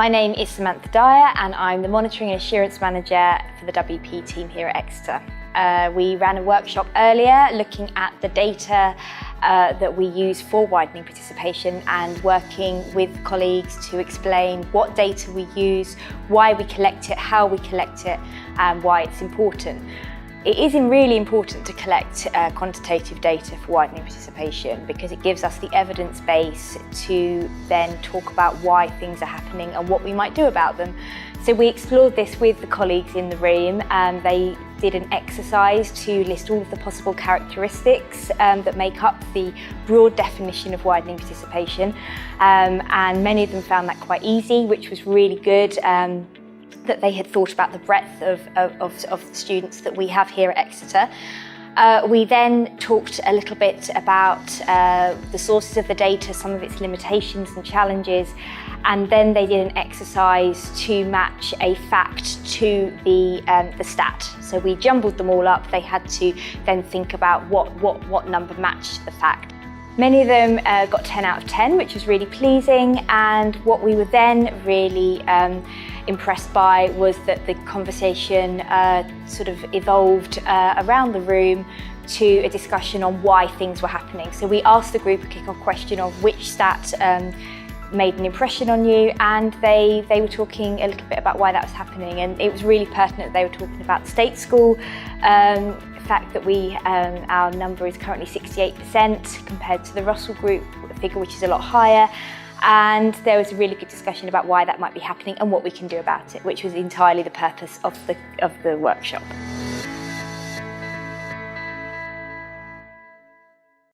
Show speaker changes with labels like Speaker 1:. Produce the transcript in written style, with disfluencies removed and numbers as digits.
Speaker 1: My name is Samantha Dyer and I'm the Monitoring and Assurance Manager for the WP team here at Exeter. We ran a workshop earlier looking at the data that we use for widening participation and working with colleagues to explain what data we use, why we collect it, how we collect it and why it's important. It is really important to collect quantitative data for widening participation because it gives us the evidence base to then talk about why things are happening and what we might do about them. So we explored this with the colleagues in the room and they did an exercise to list all of the possible characteristics that make up the broad definition of widening participation, and many of them found that quite easy, which was really good. That they had thought about the breadth of the students that we have here at Exeter. We then talked a little bit about the sources of the data, some of its limitations and challenges, and then they did an exercise to match a fact to the stat. So we jumbled them all up. They had to then think about what number matched the fact. Many of them got 10 out of 10, which was really pleasing, and what we were then really impressed by was that the conversation sort of evolved around the room to a discussion on why things were happening. So we asked the group a kick-off question of which stat made an impression on you, and they were talking a little bit about why that was happening, and it was really pertinent. They were talking about the state school, fact that our number is currently 68% compared to the Russell Group figure, which is a lot higher. And there was a really good discussion about why that might be happening and what we can do about it, which was entirely the purpose of the workshop.